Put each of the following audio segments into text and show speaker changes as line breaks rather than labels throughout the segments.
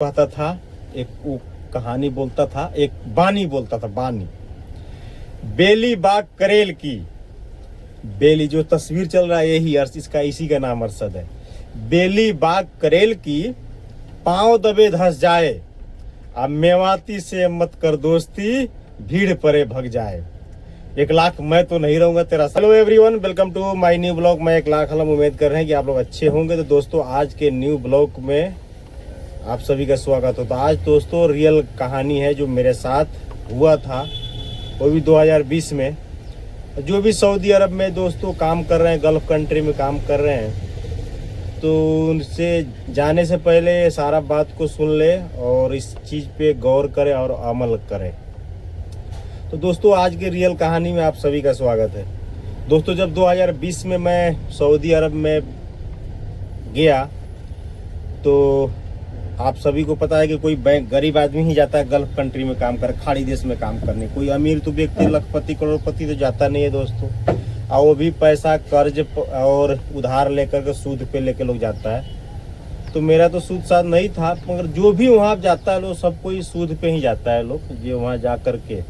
कहता था, एक वो कहानी बोलता था, एक बानी बोलता था, बानी। बेली बाग करेल की, बेली जो तस्वीर चल रहा है यही अर्थ, इसका इसी का नाम अरशद है। बेली बाग करेल की, पांव दबे धस जाए, अब मेवाती से मत कर दोस्ती, भीड़ परे भग जाए। 1,00,000 मैं तो नहीं रहूंगा तेरा। Hello everyone, welcome to my new blog. मैं 1,00,000 हम उम्मीद कर रहे हैं कि आप लोग अच्छे होंगे। तो दोस्तों, आज के न्यू ब्लॉग में आप सभी का स्वागत होता है। आज दोस्तों रियल कहानी है जो मेरे साथ हुआ था, वो भी 2020 में। जो भी सऊदी अरब में दोस्तों काम कर रहे हैं, गल्फ कंट्री में काम कर रहे हैं, तो उनसे जाने से पहले सारा बात को सुन ले और इस चीज़ पे गौर करें और अमल करें। तो दोस्तों, आज की रियल कहानी में आप सभी का स्वागत है। दोस्तों, जब 2020 में मैं सऊदी अरब में गया, तो आप सभी को पता है कि कोई गरीब आदमी ही जाता है गल्फ कंट्री में काम कर, खाड़ी देश में काम करने। कोई अमीर तो व्यक्ति लखपति करोड़पति तो जाता नहीं है दोस्तों, और वो भी पैसा कर्ज और उधार लेकर के सूद पे लेके लोग जाता है। तो मेरा तो सूद साथ नहीं था, मगर जो भी वहाँ जाता है लोग, सब कोई सूद पे ही जाता है लोग, जो वहाँ जा कर के।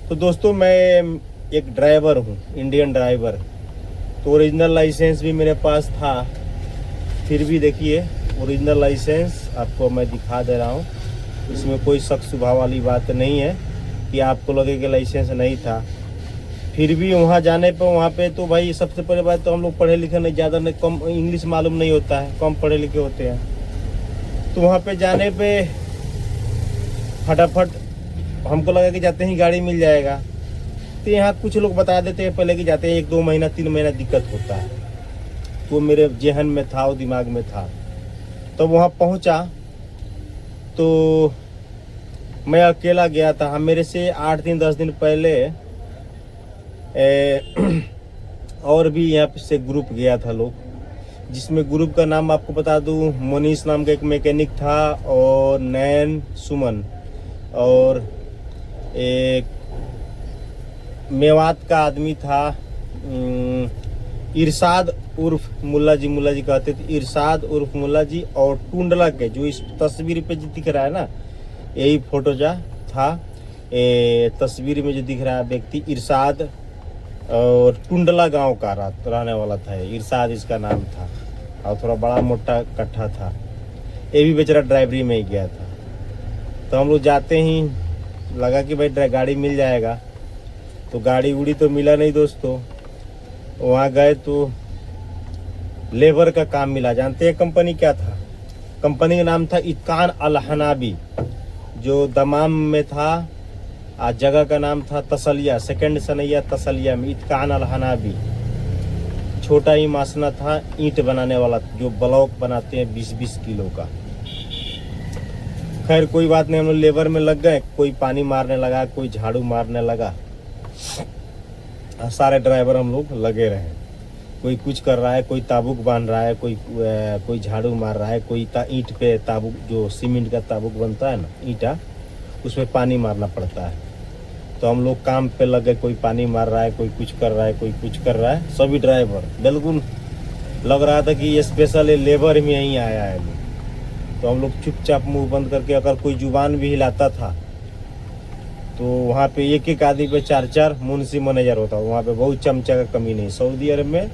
तो दोस्तों, मैं एक ड्राइवर हूँ, इंडियन ड्राइवर। तो ओरिजिनल लाइसेंस भी मेरे पास था। फिर भी देखिए, ओरिजिनल लाइसेंस आपको मैं दिखा दे रहा हूँ। इसमें कोई शक शुबा वाली बात नहीं है कि आपको लगे कि लाइसेंस नहीं था। फिर भी वहाँ जाने पर, वहाँ पे तो भाई सबसे पहले बात तो हम लोग पढ़े लिखे नहीं, ज़्यादा नहीं, कम इंग्लिश मालूम नहीं होता है, कम पढ़े लिखे होते हैं। तो वहाँ पे जाने पे फटाफट हमको लगा कि जाते ही गाड़ी मिल जाएगा। तो यहाँ कुछ लोग बता देते हैं पहले कि जाते हैं 1-2 महीना 3 महीना दिक्कत होता है। तो मेरे जेहन में था, वो दिमाग में था। तो वहाँ पहुँचा तो मैं अकेला गया था। हम मेरे से 8 दिन 10 दिन पहले और भी यहाँ से ग्रुप गया था लोग, जिसमें ग्रुप का नाम आपको बता दूं, मोनीस नाम का एक मैकेनिक था, और नैन सुमन, और एक मेवात का आदमी था, इरशाद उर्फ मुल्ला जी कहते थे, इरशाद उर्फ मुल्ला जी। और टुंडला के, जो इस तस्वीर पे जो दिख रहा है ना, यही फोटो जा था। तस्वीर में जो दिख रहा है व्यक्ति इरशाद, और टुंडला गांव का रहने वाला था। इरशाद इसका नाम था, और थोड़ा बड़ा मोटा कट्ठा था। ये भी बेचारा ड्राइवरी में ही गया था। तो हम लोग जाते ही लगा कि भाई गाड़ी मिल जाएगा। तो गाड़ी उड़ी तो मिला नहीं दोस्तों। वहाँ गए तो लेबर का काम मिला। जानते हैं कंपनी क्या था? कंपनी का नाम था इत्कान अल हनाबी, जो दमाम में था। आज जगह का नाम था तसलिया, सेकंड सनैया तसलिया में इत्कान अल हनाबी। छोटा ही मासना था, ईंट बनाने वाला, जो ब्लॉक बनाते हैं 20-20 किलो का। खैर कोई बात नहीं, हम लोग लेबर में लग गए। कोई पानी मारने लगा, कोई झाड़ू मारने लगा। सारे ड्राइवर हम लोग लगे रहे। कोई कुछ कर रहा है, कोई ताबूक बांध रहा है, कोई झाड़ू मार रहा है, कोई ईंट पे ताबूक, जो सीमेंट का ताबूक बनता है ना, ईंटा, उसमें पानी मारना पड़ता है। तो हम लोग काम पे लगे, कोई पानी मार रहा है, कोई कुछ कर रहा है, कोई कुछ कर रहा है। सभी ड्राइवर बिल्कुल लग रहा था कि ये स्पेशल लेबर में यहीं आया है। तो हम लोग चुपचाप मुंह बंद करके, अगर कोई जुबान भी हिलाता था तो वहाँ पे एक आदमी पे 4-4 मुंशी मैनेजर होता। वहाँ पे बहुत चमचा का कमी नहीं। सऊदी अरब में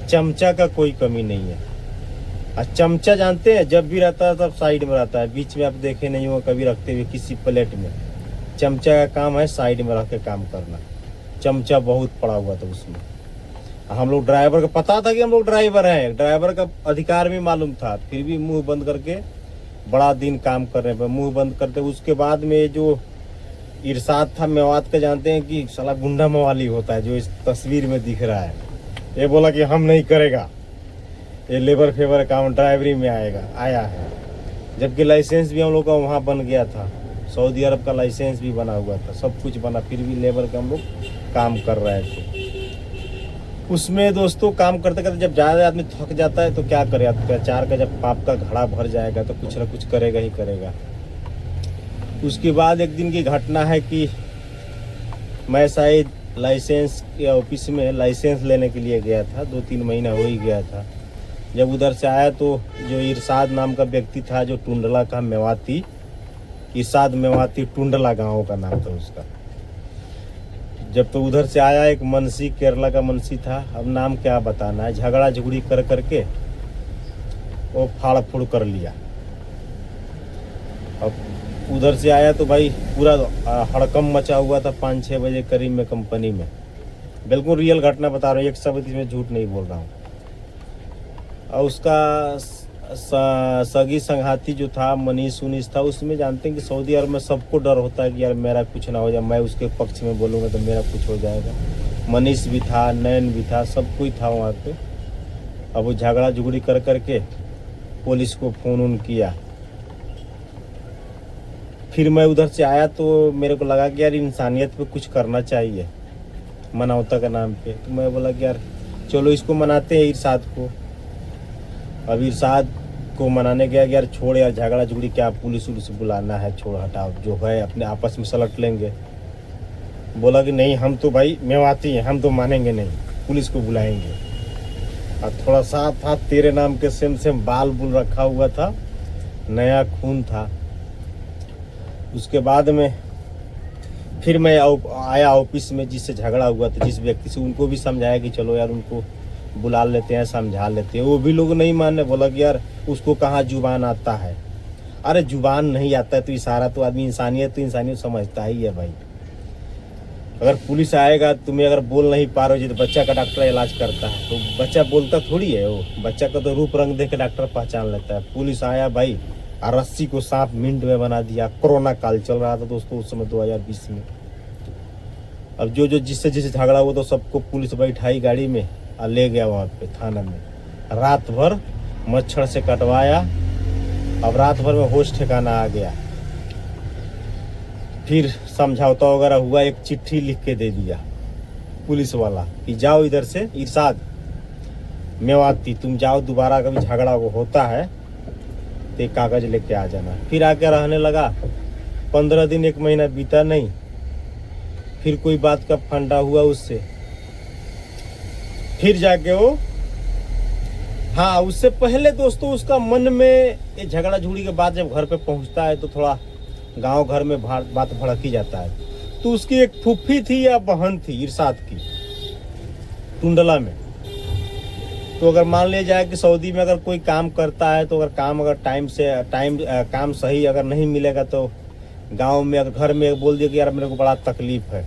चमचा का कोई कमी नहीं है। और चमचा जानते हैं, जब भी रहता है तब साइड में रहता है, बीच में आप देखे नहीं हो कभी रखते हुए किसी प्लेट में। चमचा का काम है साइड में रख के काम करना। चमचा बहुत पड़ा हुआ था उसमें। हम लोग ड्राइवर का पता था कि हम लोग ड्राइवर हैं, ड्राइवर का अधिकार भी मालूम था। फिर भी मुंह बंद करके बड़ा दिन काम करने पर मुंह बंद करते। उसके बाद में जो इरशाद था मेवात का, जानते हैं कि साला गुंडा मवाली होता है, जो इस तस्वीर में दिख रहा है। ये बोला कि हम नहीं करेगा, ये लेबर फेवर काम ड्राइवरी में आया है। जबकि लाइसेंस भी हम लोग का वहाँ बन गया था, सऊदी अरब का लाइसेंस भी बना हुआ था, सब कुछ बना। फिर भी लेबर का हम लोग काम कर रहे थे। उसमें दोस्तों काम करते करते जब ज़्यादा आदमी थक जाता है तो क्या करे, अत्याचार का जब पाप का घड़ा भर जाएगा तो कुछ ना कुछ करेगा ही करेगा। उसके बाद एक दिन की घटना है कि मैं शायद लाइसेंस के ऑफिस में लाइसेंस लेने के लिए गया था। 2-3 महीना हो ही गया था। जब उधर से आया तो जो इरशाद नाम का व्यक्ति था, जो टुंडला का मेवाती, इरशाद मेवाती टुंडला गांव का नाम था उसका। जब तो उधर से आया, एक मनसी, केरला का मनसी था, अब नाम क्या बताना है, झगड़ा झुगड़ी कर करके वो फाड़ फूड़ कर लिया। अब उधर से आया तो भाई पूरा हड़कम मचा हुआ था 5-6 बजे करीब में कंपनी में। बिल्कुल रियल घटना बता रहा हूँ, एक शब्द इसमें झूठ नहीं बोल रहा हूँ। और उसका सगी संघाती जो था, मनीष उनीस था, उसमें जानते हैं कि सऊदी अरब में सबको डर होता है कि यार मेरा कुछ ना हो जाए, मैं उसके पक्ष में बोलूँगा तो मेरा कुछ हो जाएगा। मनीष भी था, नैन भी था, सब कोई था वहाँ पे। अब वो झगड़ा झुगड़ी कर करके पुलिस को फ़ोन उन किया। फिर मैं उधर से आया तो मेरे को लगा कि यार इंसानियत पे कुछ करना चाहिए, मानवता के नाम पे। तो मैं बोला कि यार चलो इसको मनाते हैं, इरशाद को। अब इरशाद को मनाने गया कि यार छोड़ यार, झगड़ा झुगड़ी क्या, पुलिस उलिस बुलाना है, छोड़ हटाओ, जो है अपने आपस में सलट लेंगे। बोला कि नहीं, हम तो भाई मेवाती हैं, हम तो मानेंगे नहीं, पुलिस को बुलाएंगे। और थोड़ा सा था, तेरे नाम के सेम बाल बुल रखा हुआ था, नया खून था। उसके बाद में फिर मैं आया ऑफिस में, जिससे झगड़ा हुआ था, जिस व्यक्ति से, उनको भी समझाया कि चलो यार उनको बुला लेते हैं, समझा लेते हैं। वो भी लोग नहीं मानने, बोला कि यार उसको कहाँ जुबान आता है। अरे जुबान नहीं आता है तो इशारा तो आदमी, इंसानियत तो इंसानियत समझता ही है भाई। अगर पुलिस आएगा, तुम्हें अगर बोल नहीं पा रहे हो तो बच्चा का डॉक्टर इलाज करता है, तो बच्चा बोलता थोड़ी है। वो बच्चा का तो रूप रंग देख के डॉक्टर पहचान लेता है। पुलिस आया भाई, और रस्सी को सांप मिनट में बना दिया। कोरोना काल चल रहा था दोस्तों उस समय 2020 में। अब जो जिससे झगड़ा हुआ तो सबको पुलिस बैठाई गाड़ी में और ले गया वहाँ पे थाना में। रात भर मच्छर से कटवाया। अब रात भर में होश ठिकाना आ गया। फिर समझौता वगैरह हुआ, एक चिट्ठी लिख के दे दिया पुलिस वाला कि जाओ इधर से, इरशाद मेवाती तुम जाओ, दोबारा कभी झगड़ा होता है तो एक कागज लेके आ जाना। फिर आके रहने लगा। 15 दिन 1 महीना बीता नहीं, फिर कोई बात का फंडा हुआ उससे। फिर जाके वो, हाँ उससे पहले दोस्तों उसका मन में ये झगड़ा झुगड़ी के बाद जब घर पे पहुंचता है तो थोड़ा गांव घर में बात भड़क ही जाता है। तो उसकी एक फूफी थी या बहन थी इरशाद की, टुंडला में। तो अगर मान लिया जाए कि सऊदी में अगर कोई काम करता है तो अगर काम सही अगर नहीं मिलेगा तो गांव में अगर घर में बोल दिया कि यार मेरे को बड़ा तकलीफ है,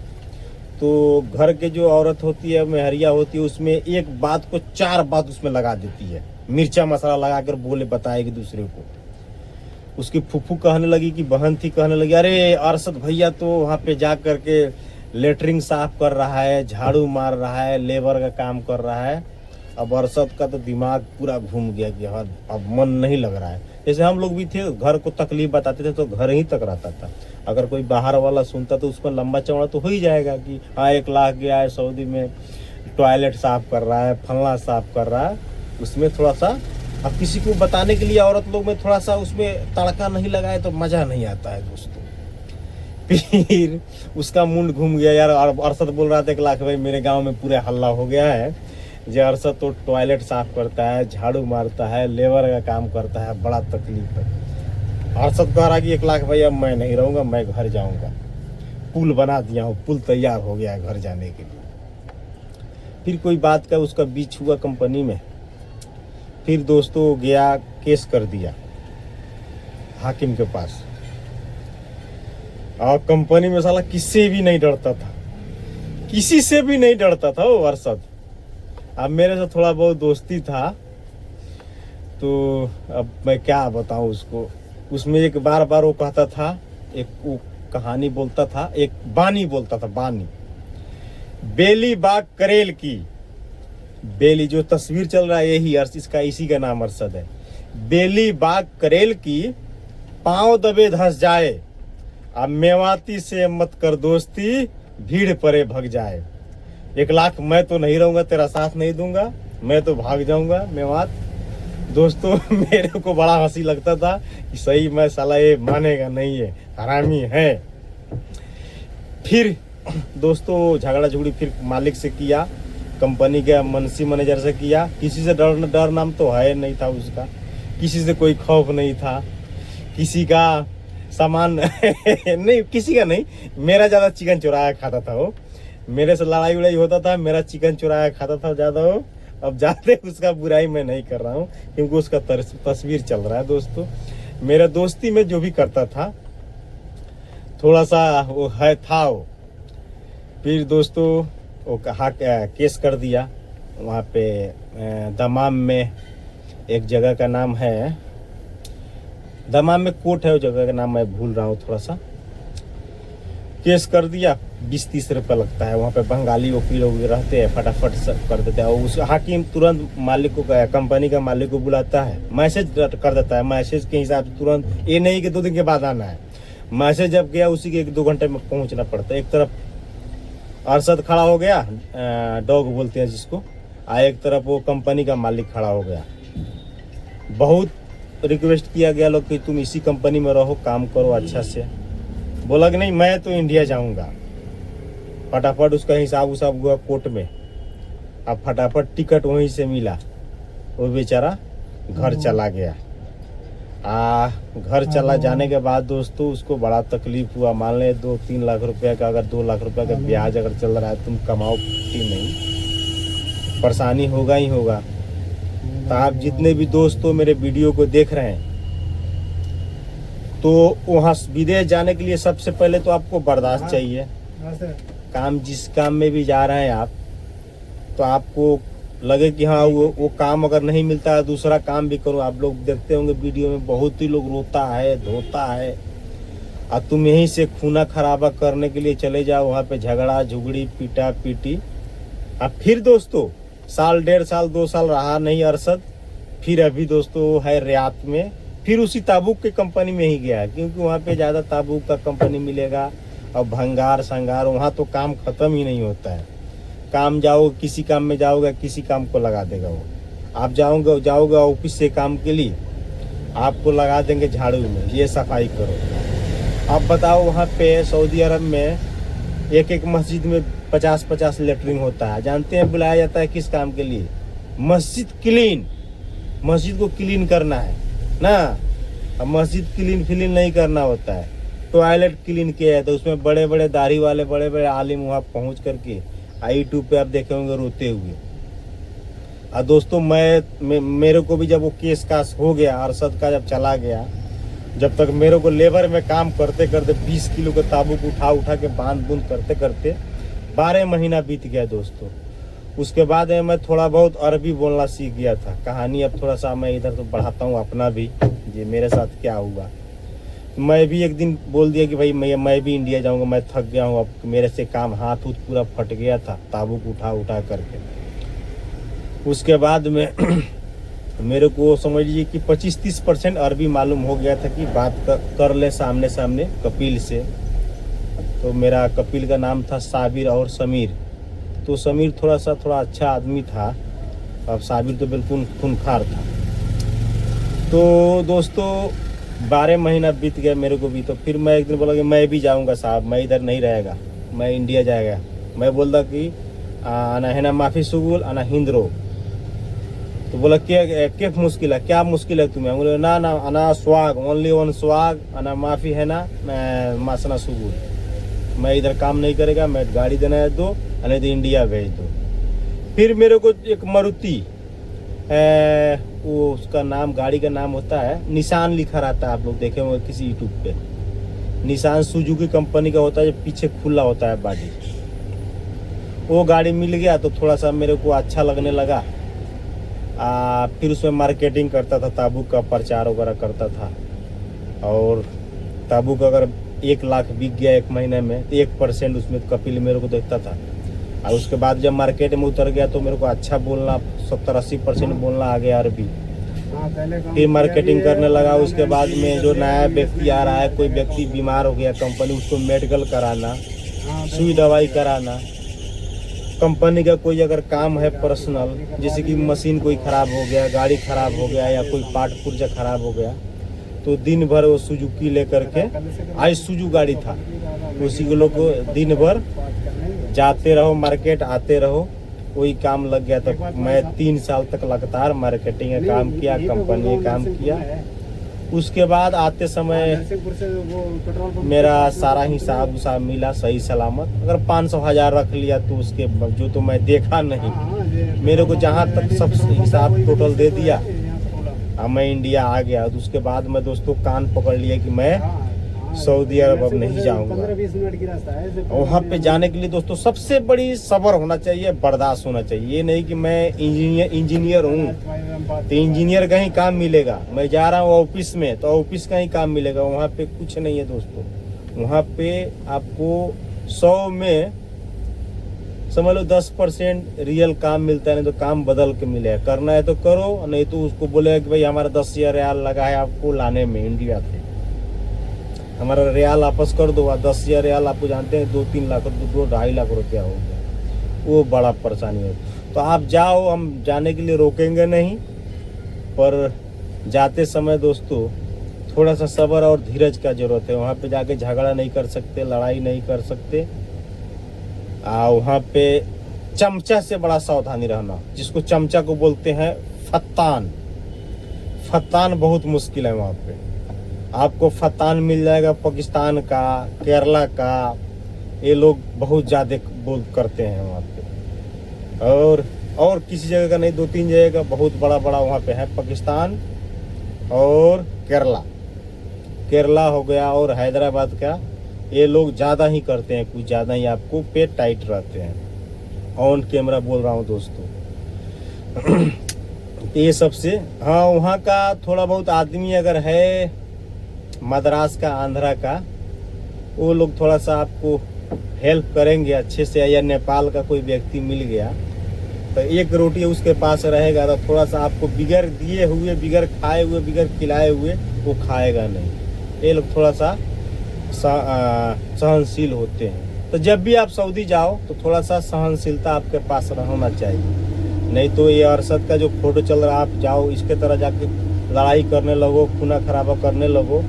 तो घर के जो औरत होती है, मेहरिया होती है, उसमें एक बात को 4 बात उसमें लगा देती है, मिर्चा मसाला लगा कर बताएगी दूसरे को। उसकी फूफू कहने लगी कि बहन थी, कहने लगी अरे अरशद भैया तो वहाँ पे जा करके लेटरिन साफ कर रहा है, झाड़ू मार रहा है, लेबर का काम कर रहा है। अब अरशद का तो दिमाग पूरा घूम गया कि हाँ अब मन नहीं लग रहा है। जैसे हम लोग भी थे, घर को तकलीफ बताते थे तो घर ही तक रहता था। अगर कोई बाहर वाला सुनता तो उसमें लंबा चौड़ा तो हो ही जाएगा कि हाँ 1 लाख गया है सऊदी में, टॉयलेट साफ कर रहा है, फलना साफ कर रहा है। उसमें थोड़ा सा, अब किसी को बताने के लिए औरत लोग में थोड़ा सा उसमें तड़का नहीं लगाए तो मजा नहीं आता है दोस्तों। फिर उसका मुंड घूम गया यार। अरशद बोल रहा था 1 लाख भाई मेरे गाँव में पूरा हल्ला हो गया है, जो अरशद तो टॉयलेट साफ करता है, झाड़ू मारता है, लेबर का काम करता है, बड़ा तकलीफ है। अरशद कह रहा कि 1 लाख भाई अब मैं नहीं रहूँगा, मैं घर जाऊँगा। पुल बना दिया हूँ, पुल तैयार हो गया है घर जाने के लिए। फिर कोई बात का उसका बीच हुआ कंपनी में। फिर दोस्तों गया, केस कर दिया हाकिम के पास। और कंपनी में साला किसी भी नहीं डरता था, किसी से भी नहीं डरता था वो अरशद। अब मेरे से थोड़ा बहुत दोस्ती था तो अब मैं क्या बताऊं उसको। उसमें एक बार वो कहता था, एक वो कहानी बोलता था, एक बानी बोलता था, बानी। बेली बाग करेल की, बेली जो तस्वीर चल रहा है यही इसका, इसी का नाम अरशद है। बेली बाग करेल की, पांव दबे धंस जाए, अब मेवाती से मत कर दोस्ती, भीड़ परे भग जाए। 1 लाख मैं तो नहीं रहूंगा, तेरा साथ नहीं दूंगा, मैं तो भाग जाऊंगा मेवात। दोस्तों मेरे को बड़ा हंसी लगता था कि सही मैं साला ये मानेगा नहीं है, हरामी है। फिर दोस्तों झगड़ा झुगड़ी फिर मालिक से किया, कंपनी के मुंशी मैनेजर से किया। किसी से डर नाम तो है नहीं था उसका, किसी से कोई खौफ नहीं था, किसी का सामान नहीं, किसी का नहीं, मेरा ज़्यादा चिकन चुराया खाता था वो। मेरे से लड़ाई उड़ाई होता था, मेरा चिकन चुराया खाता था ज़्यादा वो। अब ज़्यादा उसका बुराई मैं नहीं कर रहा हूँ क्योंकि उसका तस्वीर चल रहा है दोस्तों। मेरा दोस्ती में जो भी करता था थोड़ा सा वो है था वो। फिर दोस्तों वो कहा केस कर दिया वहाँ पे दमाम में, एक जगह का नाम है दमाम में कोर्ट है, वो जगह का नाम मैं भूल रहा हूँ थोड़ा सा। केस कर दिया, 20-30 रुपये लगता है वहाँ पे। बंगाली वकील रहते हैं, फटाफट कर देते हैं। उस हाकिम तुरंत मालिक को, कंपनी का मालिक को बुलाता है, मैसेज कर देता है। मैसेज के हिसाब से तुरंत, ये नहीं कि 2 दिन के बाद आना है। मैसेज जब गया उसी के 1-2 घंटे में पहुँचना पड़ता है। एक तरफ अरशद खड़ा हो गया, डॉग बोलते हैं जिसको, एक तरफ वो कंपनी का मालिक खड़ा हो गया। बहुत रिक्वेस्ट किया गया लोग कि तुम इसी कंपनी में रहो, काम करो अच्छा से। बोला कि नहीं मैं तो इंडिया जाऊंगा। फटाफट उसका हिसाब उसाब हुआ कोर्ट में, अब फटाफट टिकट वहीं से मिला, वो बेचारा घर चला गया। घर चला जाने के बाद दोस्तों उसको बड़ा तकलीफ हुआ। मान ले 2-3 लाख रुपए का, अगर 2 लाख रुपए का ब्याज अगर चल रहा है, तुम कमाओ कि नहीं, परेशानी होगा ही होगा। तो आप जितने भी दोस्तों मेरे वीडियो को देख रहे हैं, तो वहाँ विदेश जाने के लिए सबसे पहले तो आपको बर्दाश्त चाहिए। काम जिस काम में भी जा रहे हैं आप, तो आपको लगे कि हाँ वो काम अगर नहीं मिलता है दूसरा काम भी करो। आप लोग देखते होंगे वीडियो में बहुत ही लोग रोता है, धोता है, और तुम यहीं से खूना खराबा करने के लिए चले जाओ वहाँ पे, झगड़ा झुगड़ी पीटा पीटी। अब फिर दोस्तों साल 1.5 साल 2 साल रहा नहीं अरशद, फिर अभी दोस्तों है रियाद में, फिर उसी ताबूक की कंपनी में ही गया, क्योंकि वहाँ पे ज़्यादा ताबूक का कंपनी मिलेगा। और भंगार संगार वहाँ तो काम ख़त्म ही नहीं होता है। काम जाओ, किसी काम में जाओगे किसी काम को लगा देगा वो। आप जाओगे ऑफिस से काम के लिए, आपको लगा देंगे झाड़ू में, ये सफाई करो। आप बताओ वहाँ पे सऊदी अरब में एक मस्जिद में 50-50 लेटरिन होता है। जानते हैं बुलाया जाता है किस काम के लिए? मस्जिद क्लीन, मस्जिद को क्लीन करना है ना। अब मस्जिद क्लीन नहीं करना होता है, टॉयलेट क्लीन किया है। तो उसमें बड़े बड़े दाढ़ी वाले बड़े बड़े आलिम वहाँ पहुँच करके यूट्यूब पे आप देखे होंगे रोते हुए। और दोस्तों मेरे को भी जब वो केस कास हो गया, अरशद का जब चला गया, जब तक मेरे को लेबर में काम करते करते 20 किलो का ताबूक उठा के बांध बूंद करते करते 12 महीना बीत गया दोस्तों। उसके बाद मैं थोड़ा बहुत अरबी बोलना सीख गया था। कहानी अब थोड़ा सा मैं इधर तो बढ़ाता हूँ अपना भी, ये मेरे साथ क्या हुआ। मैं भी एक दिन बोल दिया कि भाई मैं भी इंडिया जाऊंगा, मैं थक गया हूँ। अब मेरे से काम हाथ पूरा फट गया था ताबूक उठा करके। उसके बाद में मेरे को समझ लीजिए कि 25-30% अरबी मालूम हो गया था कि बात कर ले सामने सामने कपिल से। तो मेरा कपिल का नाम था साबिर और समीर। तो समीर थोड़ा अच्छा आदमी था, अब साबिर तो बिल्कुल खूंखार था। तो दोस्तों 12 महीना बीत गया मेरे को भी। तो फिर मैं एक दिन बोला कि मैं भी जाऊंगा साहब, मैं इधर नहीं रहेगा, मैं इंडिया जाएगा। मैं बोलता कि आना है ना माफ़ी सुगुल आना हिंदरो। तो बोला क्या मुश्किल है, क्या मुश्किल है तुम्हें? बोले ना अना स्वाग, ओनली वन स्वाग, अना माफ़ी है ना मासना सुगुल। मैं इधर काम नहीं करेगा, मैं गाड़ी देना है दो, नहीं तो इंडिया भेज दो। फिर मेरे को एक मारुति, वो उसका नाम, गाड़ी का नाम होता है निशान लिखा रहता है, आप लोग देखे होंगे किसी यूट्यूब पे। निशान सुजुकी कंपनी का होता है, जो पीछे खुला होता है बॉडी। वो गाड़ी मिल गया तो थोड़ा सा मेरे को अच्छा लगने लगा। फिर उसमें मार्केटिंग करता था, ताबूक का प्रचार वगैरह करता था। और ताबूक अगर 1 लाख बिक गया 1 महीने में तो 1% उसमें कपिल मेरे को देखता था। और उसके बाद जब मार्केट में उतर गया तो मेरे को अच्छा बोलना 70-80% बोलना आ गया अरबी। फिर मार्केटिंग करने लगा। उसके बाद में जो नया व्यक्ति आ रहा है, कोई व्यक्ति बीमार हो गया कंपनी, उसको मेडिकल कराना, सुई दवाई कराना। कंपनी का कोई अगर काम है पर्सनल, जैसे कि मशीन कोई ख़राब हो गया, गाड़ी ख़राब हो गया, या कोई पार्ट पुर्जा ख़राब हो गया, तो दिन भर वो सुजुकी लेकर के, आज सुजू गाड़ी था, उसी को लोग दिन भर जाते रहो मार्केट, आते रहो। वही काम लग गया। तो मैं 3 साल तक लगातार मार्केटिंग का काम किया, कंपनी का काम किया। उसके बाद आते समय मेरा सारा हिसाब उसाब मिला सही सलामत। अगर 500,000 रख लिया तो उसके जो तो मैं देखा नहीं, मेरे को जहाँ तक सब हिसाब टोटल दे दिया, अब मैं इंडिया आ गया। तो उसके बाद मैं दोस्तों कान पकड़ लिया कि मैं सऊदी अरब अब नहीं जाऊंगा। वहाँ पे जाने के लिए दोस्तों सबसे बड़ी सब्र होना चाहिए, बर्दाश्त होना चाहिए। ये नहीं कि मैं इंजीनियर हूँ तो इंजीनियर का ही काम मिलेगा, मैं जा रहा हूँ ऑफिस में तो ऑफिस का ही काम मिलेगा। वहाँ पे कुछ नहीं है दोस्तों। वहाँ पे आपको 100 में समझ लो 10% रियल काम मिलता है, नहीं तो काम बदल के मिलेगा। करना है तो करो, नहीं तो उसको बोलेगा कि भाई हमारा 10,000 रियाल लगा है आपको लाने में इंडिया से, हमारा रियाल वापस कर दो। 10,000 रियाल आपको जानते हैं 2-3 लाख 2-2.5 लाख रुपया हो गया, वो बड़ा परेशानी है। तो आप जाओ, हम जाने के लिए रोकेंगे नहीं, पर जाते समय दोस्तों थोड़ा सा सब्र और धीरज का जरूरत है। वहाँ पे जाके झगड़ा नहीं कर सकते, लड़ाई नहीं कर सकते। वहाँ पे चमचा से बड़ा सावधानी रहना, जिसको चमचा को बोलते हैं फत्तान। फत्तान बहुत मुश्किल है वहाँ पे। आपको फत्तान मिल जाएगा पाकिस्तान का, केरला का, ये लोग बहुत ज़्यादा बोल करते हैं वहाँ पे। और किसी जगह का नहीं, 2-3 जगह का बहुत बड़ा बड़ा वहाँ पे है, पाकिस्तान और केरला हो गया और हैदराबाद का। ये लोग ज़्यादा ही करते हैं, कुछ ज़्यादा ही आपको पे टाइट रहते हैं। ऑन कैमरा बोल रहा हूँ दोस्तों। ये सबसे हाँ, वहाँ का थोड़ा बहुत आदमी अगर है मद्रास का, आंध्रा का, वो लोग थोड़ा सा आपको हेल्प करेंगे अच्छे से। या नेपाल का कोई व्यक्ति मिल गया तो एक रोटी उसके पास रहेगा तो थोड़ा सा आपको बिगड़ दिए हुए, बिगड़ खाए हुए, बिगड़ खिलाए हुए वो खाएगा नहीं। ये लोग थोड़ा सा सहनशील होते हैं। तो जब भी आप सऊदी जाओ तो थोड़ा सा सहनशीलता आपके पास होना चाहिए। नहीं तो ये अरशद का जो फोटो चल रहा है, आप जाओ इसके तरह जाके लड़ाई करने लगो, खूना खराबा करने लगो,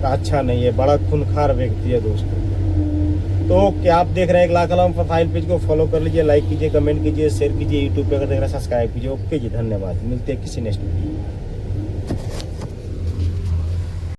तो अच्छा नहीं है। बड़ा खूनखार व्यक्ति है दोस्तों। तो क्या आप देख रहे हैं 1 लाख आलम प्रोफाइल पेज को फॉलो कर लीजिए, लाइक कीजिए, कमेंट कीजिए, शेयर कीजिए, यूट्यूब पे अगर देख रहे हैं सब्सक्राइब कीजिए। ओके जी, धन्यवाद। मिलते हैं किसी नेक्स्ट वीडियो।